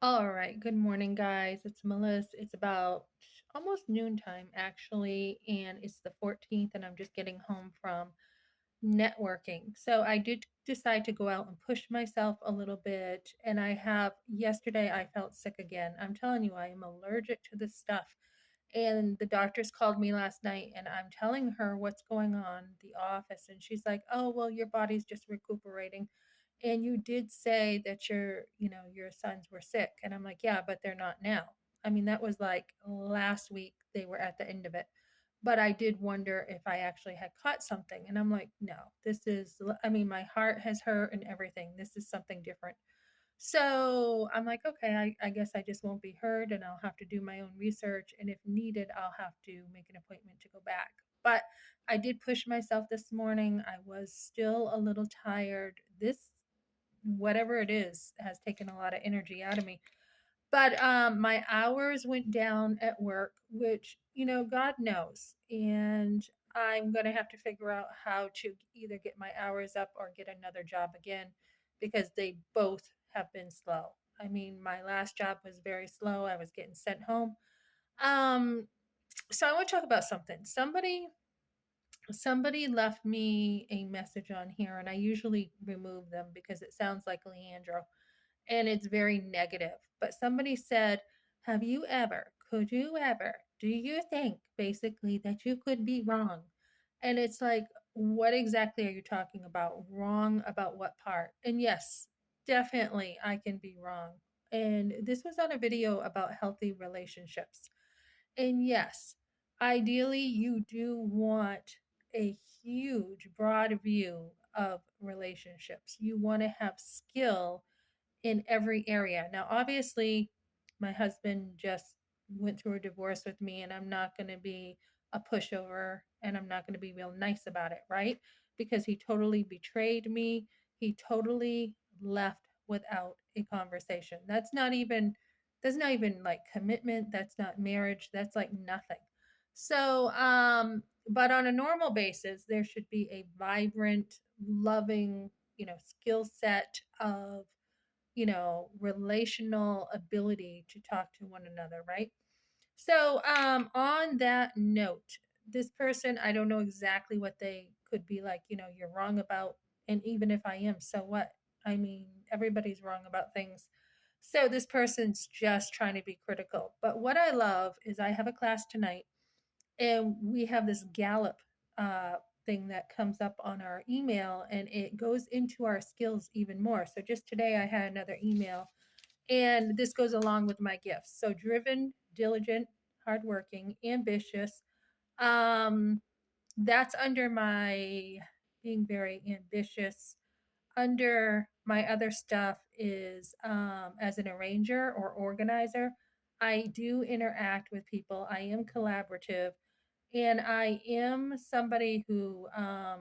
All right. Good morning, guys. It's Melissa. It's about almost noontime, actually, and it's the 14th, and I'm just getting home from networking. So I did decide to go out and push myself a little bit. And yesterday, I felt sick again. I'm telling you, I am allergic to this stuff. And the doctors called me last night, and I'm telling her what's going on at the office. And she's like, oh, well, your body's just recuperating. And you did say that your sons were sick. And I'm like, yeah, but they're not now. I mean, that was like last week, they were at the end of it. But I did wonder if I actually had caught something. And I'm like, no, I mean, my heart has hurt and everything. This is something different. So I'm like, okay, I guess I just won't be heard and I'll have to do my own research. And if needed, I'll have to make an appointment to go back. But I did push myself this morning. I was still a little tired. Whatever it is, has taken a lot of energy out of me. But my hours went down at work, which, God knows. And I'm going to have to figure out how to either get my hours up or get another job again because they both have been slow. I mean, my last job was very slow. I was getting sent home. Um, so I want to talk about something. Somebody left me a message on here, and I usually remove them because it sounds like Leandro and it's very negative. But somebody said, could you ever, do you think basically that you could be wrong? And it's like, what exactly are you talking about? Wrong about what part? And yes, definitely I can be wrong. And this was on a video about healthy relationships. And yes, ideally, you do want a huge, broad view of relationships. You want to have skill in every area. Now, obviously, my husband just went through a divorce with me, and I'm not going to be a pushover and I'm not going to be real nice about it, right? Because he totally betrayed me. He totally left without a conversation. That's not even like commitment. That's not marriage. That's like nothing. So, but on a normal basis, there should be a vibrant, loving, skill set of relational ability to talk to one another, right? So, on that note, this person, I don't know exactly what they could be like, you're wrong about, and even if I am, so what? I mean, everybody's wrong about things. So, this person's just trying to be critical. But what I love is I have a class tonight and we have this Gallup uh, thing that comes up on our email and it goes into our skills even more. So just today, I had another email, and this goes along with my gifts. So driven, diligent, hardworking, ambitious. Um, that's under my being very ambitious. Under my other stuff is as an arranger or organizer. I do interact with people. I am collaborative and I am somebody who I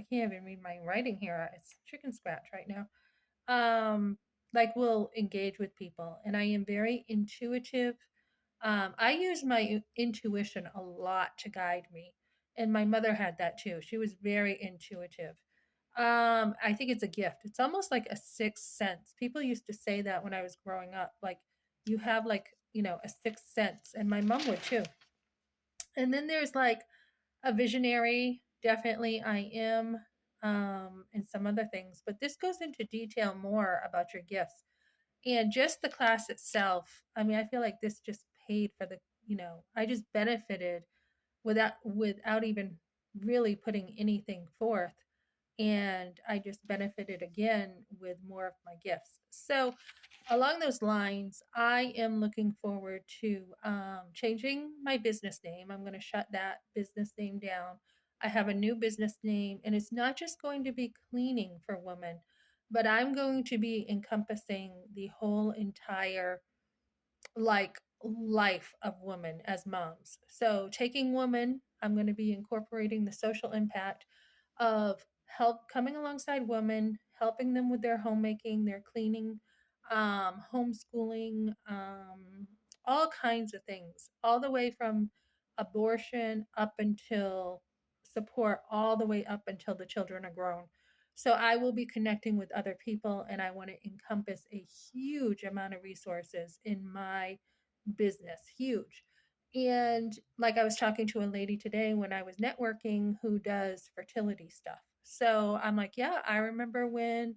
can't even read my writing here. It's chicken scratch right now. Like will engage with people, and I am very intuitive. I use my intuition a lot to guide me, and my mother had that too. She was very intuitive. I think it's a gift. It's almost like a sixth sense. People used to say that when I was growing up, like you have like a sixth sense, and my mom would too. And then there's like a visionary, definitely I am, and some other things. But this goes into detail more about your gifts and just the class itself. I mean, I feel like this just paid for I just benefited without even really putting anything forth. And I just benefited again with more of my gifts. So along those lines, I am looking forward to changing my business name. I'm going to shut that business name down. I have a new business name, and it's not just going to be cleaning for women, but I'm going to be encompassing the whole entire like life of women as moms. So, taking women, I'm going to be incorporating the social impact of help coming alongside women, helping them with their homemaking, their cleaning, homeschooling, all kinds of things, all the way from abortion up until support, all the way up until the children are grown. So I will be connecting with other people and I want to encompass a huge amount of resources in my business, huge. And like I was talking to a lady today when I was networking who does fertility stuff. So I'm like, yeah, I remember when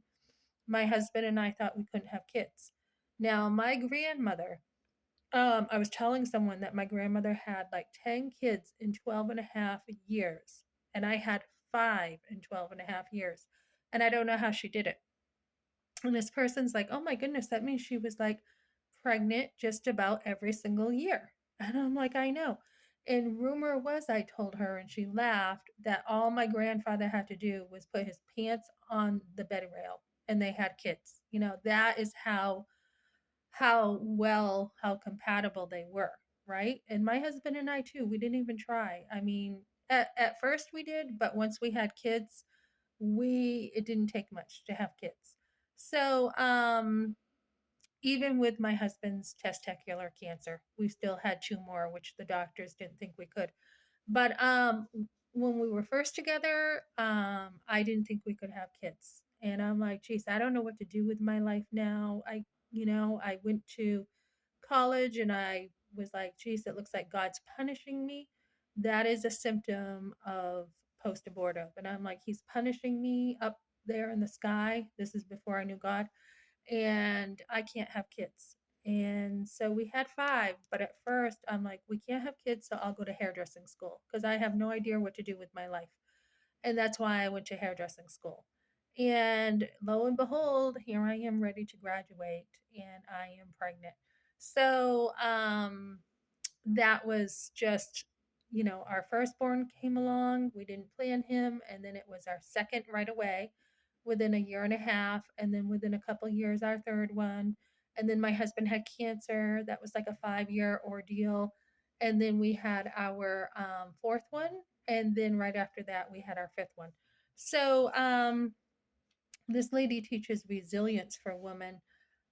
my husband and I thought we couldn't have kids. Now, my grandmother, I was telling someone that my grandmother had like 10 kids in 12 and a half years, and I had five in 12 and a half years. And I don't know how she did it. And this person's like, oh my goodness, that means she was like pregnant just about every single year. And I'm like, I know. And rumor was, I told her, and she laughed, that all my grandfather had to do was put his pants on the bed rail and they had kids. That is how compatible they were, right? And my husband and I too, we didn't even try. I mean, at first we did, but once we had kids, we it didn't take much to have kids. So, even with my husband's testicular cancer, we still had two more, which the doctors didn't think we could. But when we were first together, I didn't think we could have kids. And I'm like, geez, I don't know what to do with my life now. I went to college and I was like, geez, it looks like God's punishing me. That is a symptom of post abortive. And I'm like, he's punishing me up there in the sky. This is before I knew God. And I can't have kids. And so we had five, but at first I'm like, we can't have kids, so I'll go to hairdressing school because I have no idea what to do with my life. And that's why I went to hairdressing school. And lo and behold, here I am ready to graduate and I am pregnant. So, that was just, our firstborn came along. We didn't plan him. And then it was our second right away within a year and a half. And then within a couple years, our third one. And then my husband had cancer. That was like a 5-year ordeal. And then we had our fourth one. And then right after that, we had our fifth one. So, this lady teaches resilience for women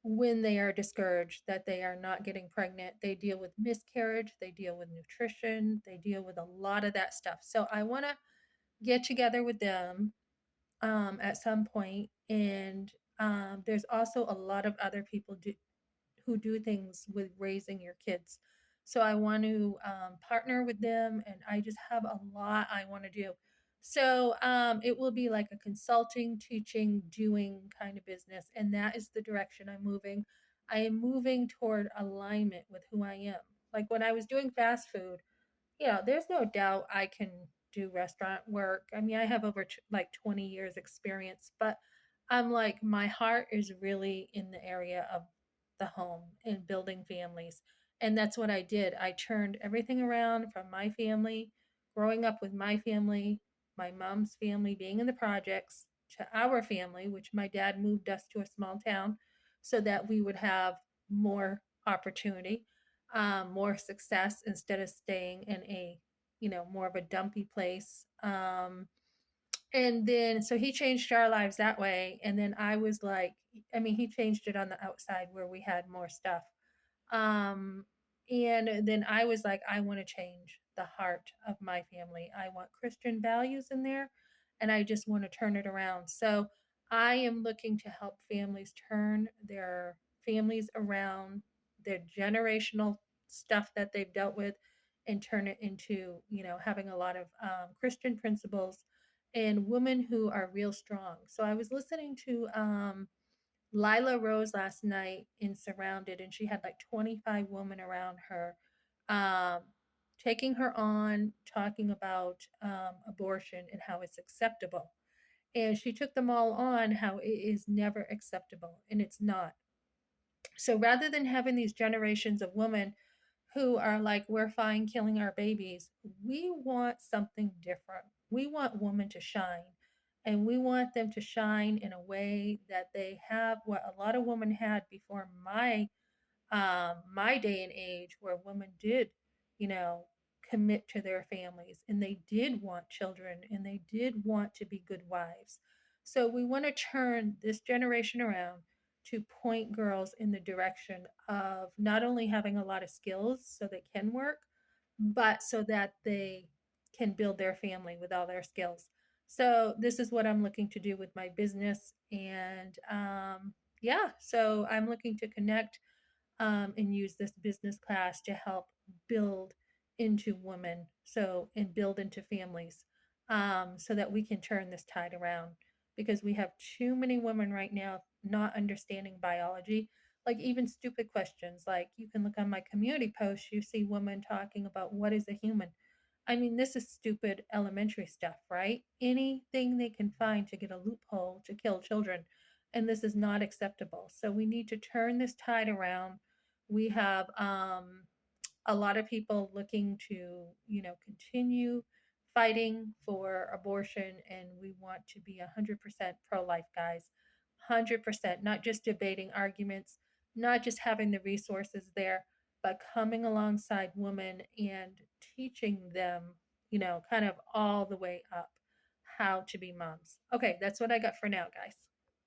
when they are discouraged that they are not getting pregnant. They deal with miscarriage, they deal with nutrition, they deal with a lot of that stuff. So I want to get together with them at some point. And there's also a lot of other people who do things with raising your kids. So I want to partner with them, and I just have a lot I want to do. So it will be like a consulting, teaching, doing kind of business, and that is the direction I'm moving. I am moving toward alignment with who I am. Like when I was doing fast food, there's no doubt I can do restaurant work. I mean, I have over like 20 years experience, but I'm like, my heart is really in the area of the home and building families. And that's what I did. I turned everything around from my family, growing up with my family, my mom's family being in the projects, to our family, which my dad moved us to a small town so that we would have more opportunity, more success instead of staying in a, more of a dumpy place. And then, so he changed our lives that way. And then I was like, I mean, he changed it on the outside where we had more stuff. Um, and then I was like, I want to change the heart of my family. I want Christian values in there, and I just want to turn it around. So I am looking to help families turn their families around, their generational stuff that they've dealt with, and turn it into, having a lot of Christian principles and women who are real strong. So I was listening to Lila Rose last night in Surrounded, and she had like 25 women around her, um, taking her on, talking about abortion and how it's acceptable. And she took them all on how it is never acceptable, and it's not. So rather than having these generations of women who are like, we're fine killing our babies, we want something different. We want women to shine. And we want them to shine in a way that they have what a lot of women had before my day and age, where women did, you know, commit to their families and they did want children and they did want to be good wives. So we want to turn this generation around to point girls in the direction of not only having a lot of skills so they can work, but so that they can build their family with all their skills. So this is what I'm looking to do with my business. And yeah, so I'm looking to connect and use this business class to help build into women, so and build into families, so that we can turn this tide around. Because we have too many women right now not understanding biology, like even stupid questions. Like you can look on my community posts, you see women talking about what is a human. I mean, this is stupid elementary stuff, right? Anything they can find to get a loophole to kill children. And this is not acceptable. So we need to turn this tide around. We have a lot of people looking to, continue fighting for abortion, and we want to be 100% pro-life, guys. 100%, not just debating arguments, not just having the resources there, but coming alongside women and teaching them, kind of all the way up how to be moms. Okay, that's what I got for now, guys.